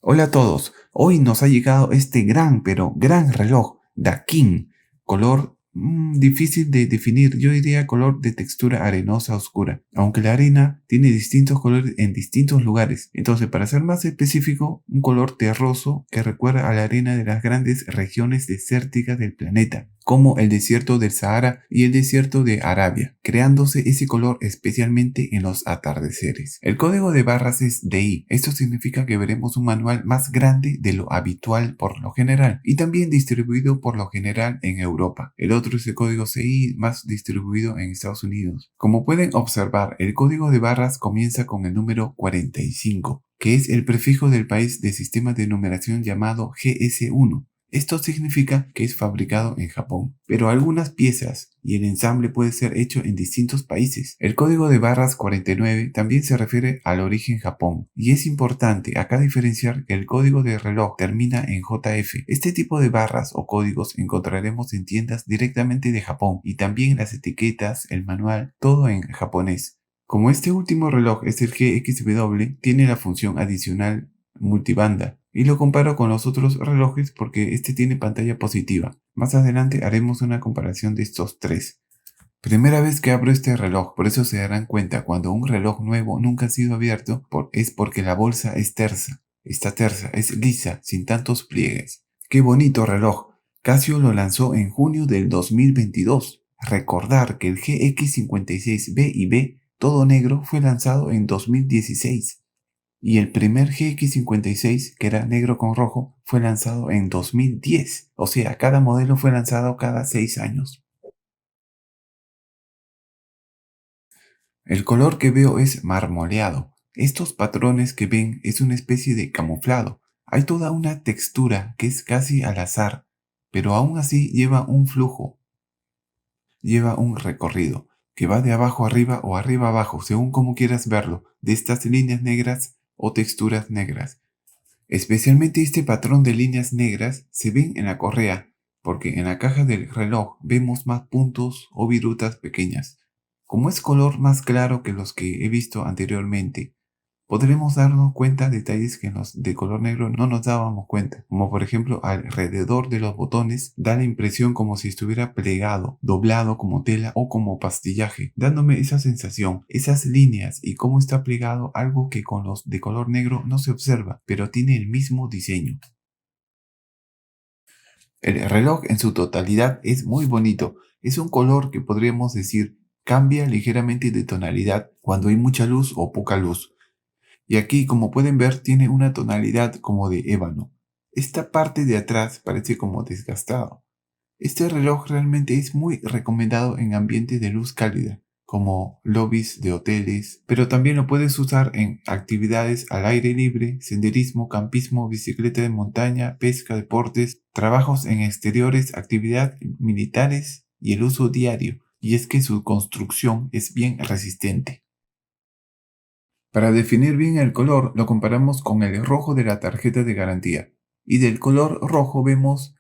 Hola a todos, hoy nos ha llegado este gran, pero gran reloj Dakin, color difícil de definir, yo diría color de textura arenosa oscura, aunque la arena tiene distintos colores en distintos lugares, entonces para ser más específico, un color terroso que recuerda a la arena de las grandes regiones desérticas del planeta, como el desierto del Sahara y el desierto de Arabia, creándose ese color especialmente en los atardeceres. El código de barras es DI. Esto significa que veremos un manual más grande de lo habitual por lo general y también distribuido por lo general en Europa. El otro es el código CI, más distribuido en Estados Unidos. Como pueden observar, el código de barras comienza con el número 45, que es el prefijo del país de sistema de numeración llamado GS1. Esto significa que es fabricado en Japón, pero algunas piezas y el ensamble puede ser hecho en distintos países. El código de barras 49 también se refiere al origen Japón, y es importante acá diferenciar que el código de reloj termina en JF. Este tipo de barras o códigos encontraremos en tiendas directamente de Japón, y también las etiquetas, el manual, todo en japonés. Como este último reloj es el GXW, tiene la función adicional multibanda, y lo comparo con los otros relojes porque este tiene pantalla positiva. Más adelante haremos una comparación de estos tres. Primera vez que abro este reloj, por eso se darán cuenta cuando un reloj nuevo nunca ha sido abierto, es porque la bolsa es tersa. Está tersa, es lisa, sin tantos pliegues. ¡Qué bonito reloj! Casio lo lanzó en junio del 2022. Recordar que el GX56B y B, todo negro, fue lanzado en 2016. Y el primer GX56, que era negro con rojo, fue lanzado en 2010. O sea, cada modelo fue lanzado cada 6 años. El color que veo es marmoleado. Estos patrones que ven es una especie de camuflado. Hay toda una textura que es casi al azar, pero aún así lleva un flujo, lleva un recorrido, que va de abajo arriba o arriba abajo, según como quieras verlo, de estas líneas negras o texturas negras. Especialmente este patrón de líneas negras se ven en la correa, porque en la caja del reloj vemos más puntos o virutas pequeñas. Como es color más claro que los que he visto anteriormente, podremos darnos cuenta de detalles que en los de color negro no nos dábamos cuenta, como por ejemplo alrededor de los botones da la impresión como si estuviera plegado, doblado como tela o como pastillaje, dándome esa sensación, esas líneas y cómo está plegado, algo que con los de color negro no se observa, pero tiene el mismo diseño. El reloj en su totalidad es muy bonito, es un color que podríamos decir cambia ligeramente de tonalidad cuando hay mucha luz o poca luz. Y aquí, como pueden ver, tiene una tonalidad como de ébano. Esta parte de atrás parece como desgastado. Este reloj realmente es muy recomendado en ambientes de luz cálida, como lobbies de hoteles, pero también lo puedes usar en actividades al aire libre, senderismo, campismo, bicicleta de montaña, pesca, deportes, trabajos en exteriores, actividades militares y el uso diario. Y es que su construcción es bien resistente. Para definir bien el color, lo comparamos con el rojo de la tarjeta de garantía. Y del color rojo vemos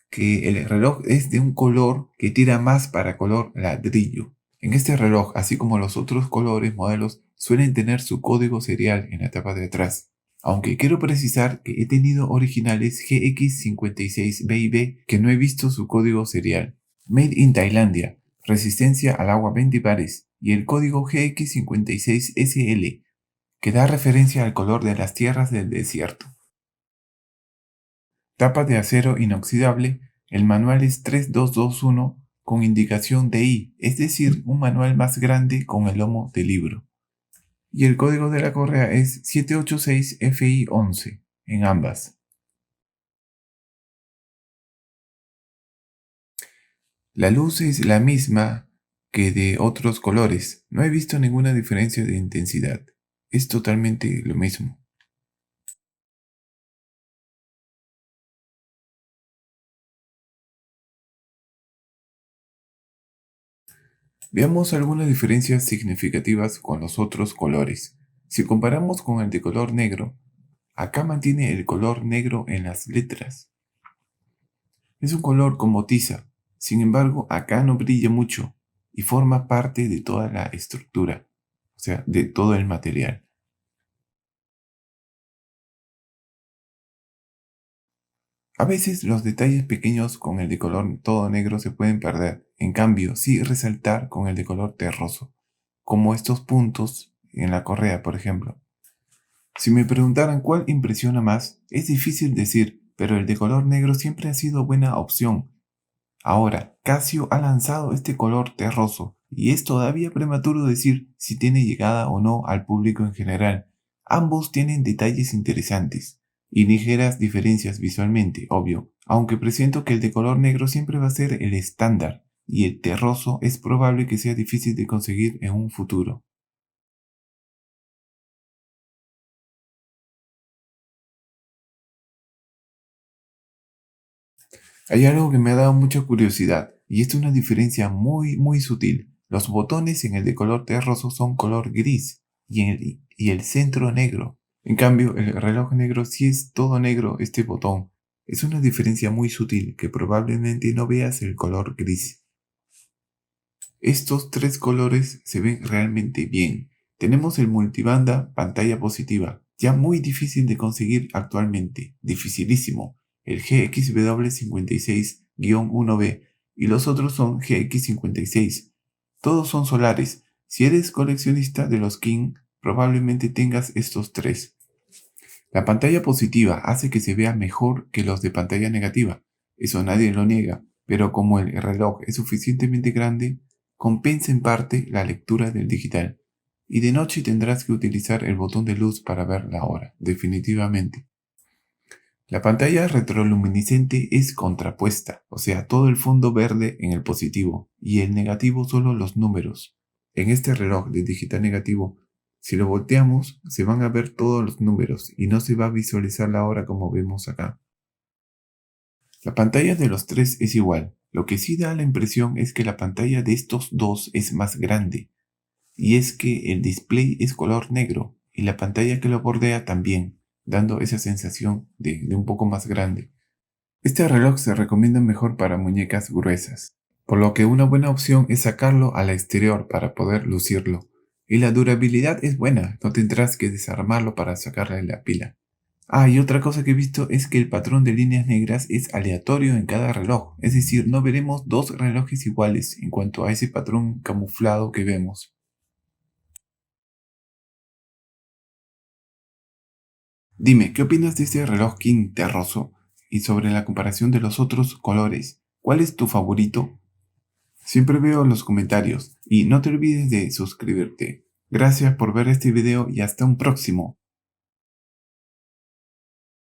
que el reloj es de un color que tira más para color ladrillo. En este reloj, así como los otros colores modelos, suelen tener su código serial en la tapa de atrás. Aunque quiero precisar que he tenido originales GX56B y B que no he visto su código serial. Made in Tailandia, resistencia al agua 20 bares y el código GX56SL que da referencia al color de las tierras del desierto. Tapa de acero inoxidable, el manual es 3221 con indicación de I, es decir, un manual más grande con el lomo de libro. Y el código de la correa es 786FI11 en ambas. La luz es la misma que de otros colores, no he visto ninguna diferencia de intensidad, es totalmente lo mismo. Veamos algunas diferencias significativas con los otros colores. Si comparamos con el de color negro, acá mantiene el color negro en las letras. Es un color como tiza, sin embargo acá no brilla mucho y forma parte de toda la estructura, o sea, de todo el material. A veces los detalles pequeños con el de color todo negro se pueden perder, en cambio sí resaltar con el de color terroso, como estos puntos en la correa, por ejemplo. Si me preguntaran cuál impresiona más, es difícil decir, pero el de color negro siempre ha sido buena opción. Ahora, Casio ha lanzado este color terroso y es todavía prematuro decir si tiene llegada o no al público en general. Ambos tienen detalles interesantes y ligeras diferencias visualmente, obvio, aunque presiento que el de color negro siempre va a ser el estándar y el terroso es probable que sea difícil de conseguir en un futuro. Hay algo que me ha dado mucha curiosidad, y es una diferencia muy sutil. Los botones en el de color terroso son color gris y el centro negro. En cambio, el reloj negro sí es todo negro este botón. Es una diferencia muy sutil que probablemente no veas el color gris. Estos tres colores se ven realmente bien. Tenemos el multibanda pantalla positiva, ya muy difícil de conseguir actualmente, dificilísimo, el GXW56-1B y los otros son GX56. Todos son solares. Si eres coleccionista de los King, probablemente tengas estos tres. La pantalla positiva hace que se vea mejor que los de pantalla negativa. Eso nadie lo niega, pero como el reloj es suficientemente grande, compensa en parte la lectura del digital. Y de noche tendrás que utilizar el botón de luz para ver la hora, definitivamente. La pantalla retroluminiscente es contrapuesta, o sea, todo el fondo verde en el positivo y el negativo solo los números. En este reloj de digital negativo, si lo volteamos, se van a ver todos los números y no se va a visualizar la hora como vemos acá. La pantalla de los tres es igual, lo que sí da la impresión es que la pantalla de estos dos es más grande, y es que el display es color negro y la pantalla que lo bordea también, dando esa sensación de un poco más grande. Este reloj se recomienda mejor para muñecas gruesas, por lo que una buena opción es sacarlo al exterior para poder lucirlo. Y la durabilidad es buena, no tendrás que desarmarlo para sacarle la pila. Ah, y otra cosa que he visto es que el patrón de líneas negras es aleatorio en cada reloj, es decir, no veremos dos relojes iguales en cuanto a ese patrón camuflado que vemos. Dime, ¿qué opinas de este reloj King terroso? Y sobre la comparación de los otros colores, ¿cuál es tu favorito? Siempre veo los comentarios y no te olvides de suscribirte. Gracias por ver este video y hasta un próximo.